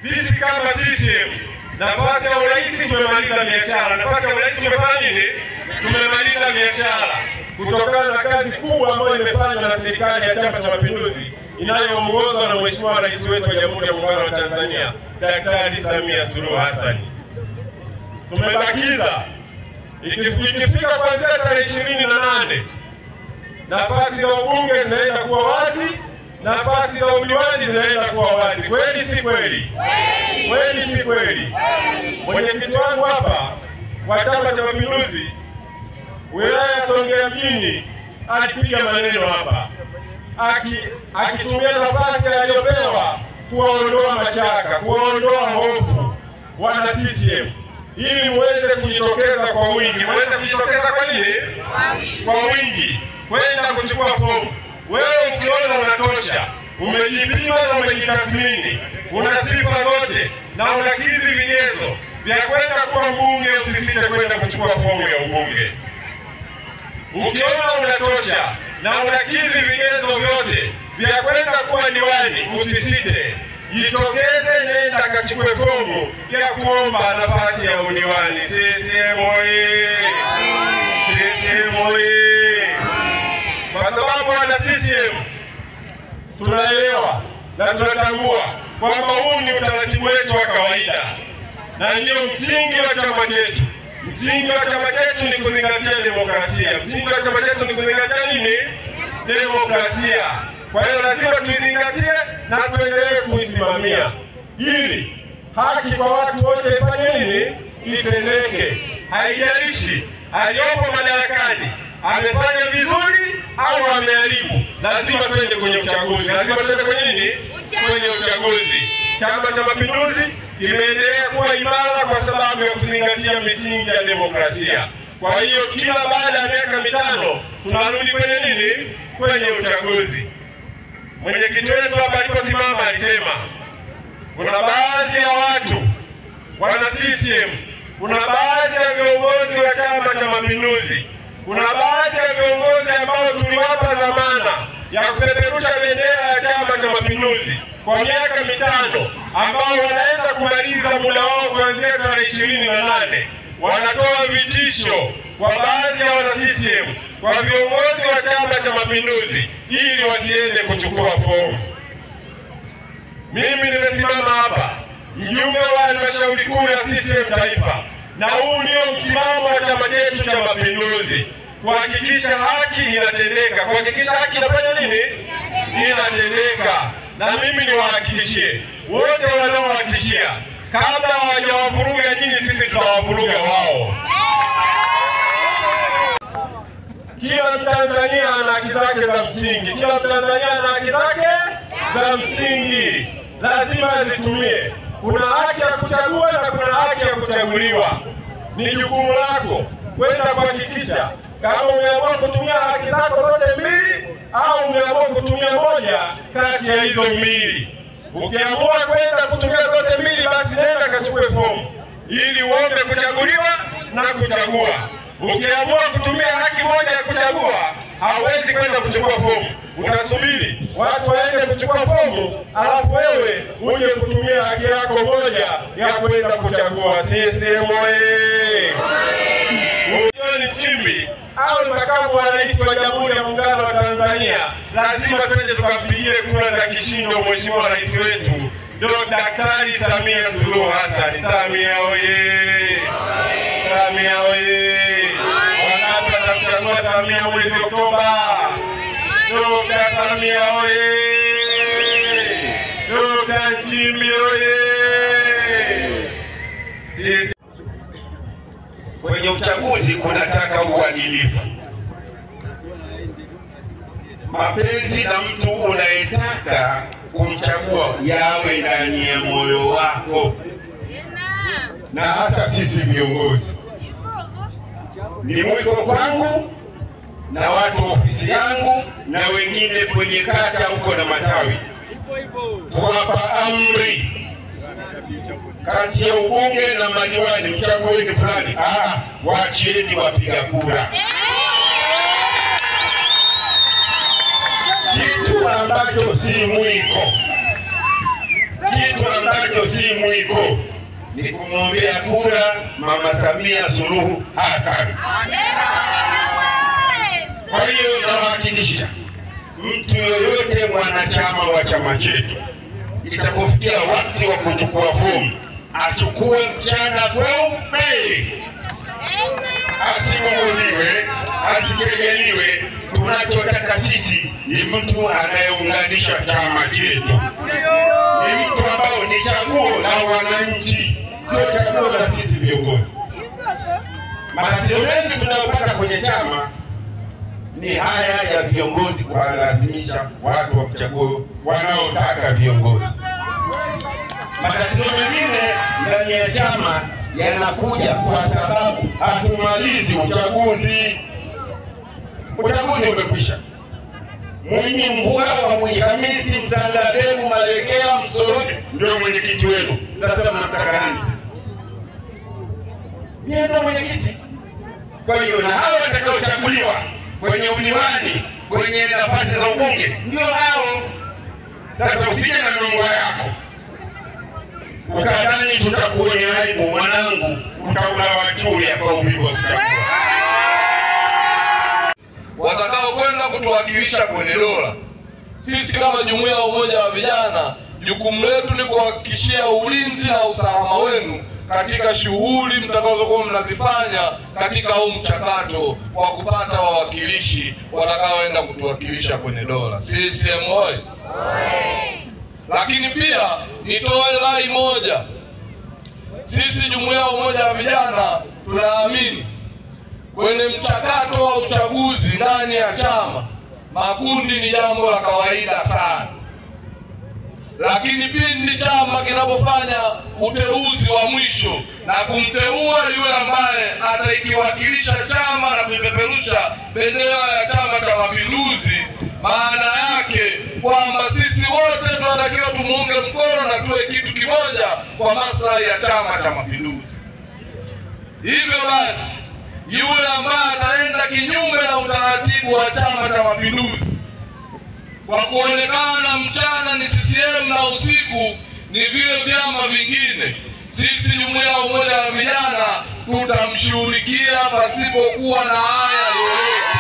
Sisi kama CCM, nafasi ya urais tumemaliza biashara. Nafasi ya urais tumefanya nini? Tumemaliza biashara. Kutokana na kazi kubwa ambayo imefanywa na serikali ya Chama cha Mapinduzi inayoongozwa na Mheshimiwa Rais wetu wa Jamhuri ya Muungano wa Tanzania, Daktari Samia Suluhu Hassan. Tumebakiza ikifika kuanzia tarehe 28 nafasi za ubunge zinaenda kuwa wazi, nafasi za udiwani zinaenda kuwa wazi. Kweli si kweli? Kweli si kweli? Mwenyekiti wangu hapa wa Chama cha Mapinduzi wilaya ya Songea mjini alipiga maneno hapa akitumia nafasi aliyopewa kuwaondoa mashaka, kuwaondoa hofu wana CCM ili muweze kujitokeza kwa wingi. Muweze kujitokeza kwa nini? Kwa wingi kwenda kuchukua fomu. Wewe ukiona unatosha, umejipima na umejitathmini, una sifa zote na unakidhi vigezo vya kwenda kuwa mbunge, usisite kwenda kuchukua fomu ya ubunge. Ukiona unatosha na unakidhi vigezo vyote vya kwenda kuwa diwani, usisite, jitokeze, nenda kachukue fomu ya kuomba nafasi ya udiwani. CCM oyee! CCM oyee! Kwa sababu wana CCM tunaelewa na tunatambua kwamba huu ni utaratibu wetu wa kawaida na ndio msingi wa chama chetu. Msingi wa chama chetu ni kuzingatia demokrasia. Msingi wa chama chetu ni kuzingatia nini? Demokrasia. Kwa hiyo lazima tuizingatie na tuendelee kuisimamia ili haki kwa watu wote ifanye nini? Itendeke. Haijalishi aliyopo madarakani amefanya vizuri au ameharibu, lazima twende kwenye uchaguzi. Lazima twende kwenye nini? Kwenye uchaguzi. Chama cha Mapinduzi kimeendelea kuwa imara kwa sababu ya kuzingatia misingi ya demokrasia. Kwa hiyo kila baada ya miaka mitano tunarudi kwenye nini? Kwenye uchaguzi. Mwenyekiti wetu hapa aliposimama alisema kuna baadhi ya watu wana CCM, kuna baadhi ya viongozi wa Chama cha Mapinduzi, kuna baadhi ya viongozi ambao tuliwapa dhamana ya kupeperusha bendera ya Chama cha Mapinduzi kwa miaka mitano, ambao wanaenda kumaliza muda wao kuanzia tarehe 28. Wanatoa vitisho kwa baadhi ya wana CCM, kwa viongozi wa Chama cha Mapinduzi ili wasiende kuchukua fomu. Mimi nimesimama hapa mjumbe wa halmashauri kuu ya CCM Taifa, na huu ndio msimamo wa chama chetu cha Mapinduzi, kuhakikisha haki inatendeka. Kuhakikisha haki inafanya nini? Inatendeka. Na mimi niwahakikishie wote wanaowahakikishia, kabla hawajawavuruga nyinyi, sisi tutawavuruga wao. Kila Mtanzania ana haki zake za msingi. Kila Mtanzania ana haki zake za msingi, lazima azitumie. Kuna haki ya kuchagua na kuna haki ya kuchaguliwa. Ni jukumu lako kwenda kuhakikisha kama umeamua kutumia haki zako zote mbili au umeamua kutumia moja kati ya hizo mbili. Ukiamua kwenda kutumia zote mbili, basi nenda kachukue fomu ili uombe kuchaguliwa na kuchagua. Ukiamua kutumia haki moja ya kuchagua, hauwezi kwenda kuchukua fomu. Utasubiri watu waende kuchukua fomu, alafu wewe uje kutumia haki yako moja ya kwenda kuchagua. CCM oyee! John Nchimbi awe makamu wa rais wa Jamhuri ya Muungano wa Tanzania, lazima twende tukampigie kura za kishindo Mheshimiwa Rais wetu Daktari Samia Suluhu Hassan. Samia oyee! Samia oyee! Wangapi watamchagua Samia mwezi Oktoba? Dr. Samia oyee! Dr. Nchimbi oyee! Kwenye uchaguzi kunataka uadilifu. Mapenzi na mtu unayetaka kumchagua yawe ndani ya moyo wako. Na hata sisi viongozi, ni mwiko kwangu na watu ofisi yangu na wengine kwenye kata huko na matawi, kuwapa amri kati ya ubunge na madiwani, mchagueni fulani. Waachieni wapiga kura. Kitu ambacho si mwiko, kitu ambacho si mwiko mwiko ni kumwombea kura Mama Samia Suluhu Hassan. Kwa hiyo nawahakikishia mtu yoyote mwanachama wa chama chetu, itapofikia wakati wa kuchukua fomu, achukue mchana kweupe, asimuliwe, asikejeliwe. Tunachotaka sisi ni mtu anayeunganisha chama chetu, ni mtu ambao ni chaguo la wananchi, sio chaguo la sisi viongozi. Matatizo mengi tunayopata kwenye chama ni haya ya viongozi kuwalazimisha watu wachague wanaotaka viongozi. Matatizo mengine ndani ya chama yanakuja kwa sababu hatumalizi uchaguzi. Uchaguzi umekwisha. Mwinyi Mbugawa, Mwinyi Hamisi, Msandademu, Malekela, Msoroke ndio mwenyekiti wenu. Sasa mnataka nini? Yeye ndio mwenyekiti. Kwa hiyo na hao watakaochaguliwa kwenye udiwani, kwenye nafasi za ubunge ndio hao. Sasa usije na mambo yako ukadhani tutakuonea aibu. Mwanangu, utaulawa chuya kwa uvivu wa kuchagua. Watakao kwenda kutuwakilisha kwenye dola, sisi kama jumuiya ya umoja wa vijana, jukumu letu ni kuhakikishia ulinzi na usalama wenu katika shughuli mtakazokuwa mnazifanya katika huu mchakato wa kupata wawakilishi watakaoenda kutuwakilisha kwenye dola. CCM oyee! Lakini pia nitoe rai moja. Sisi jumuiya ya umoja wa vijana tunaamini kwenye mchakato wa uchaguzi ndani ya chama, makundi ni jambo la kawaida sana. Lakini pindi chama kinapofanya uteuzi wa mwisho na kumteua yule ambaye ataikiwakilisha chama na kuipeperusha bendera ya Chama cha Mapinduzi, maana yake kwamba sisi wote tunatakiwa tumuunge mkono na tuwe kitu kimoja kwa maslahi ya Chama cha Mapinduzi. Hivyo basi, yule ambaye ataenda kinyume na utaratibu wa Chama cha Mapinduzi, kwa kuonekana mchana ni CCM na usiku ni vile vyama vingine, sisi jumuiya ya umoja wa vijana tutamshughulikia pasipokuwa na haya yoyote.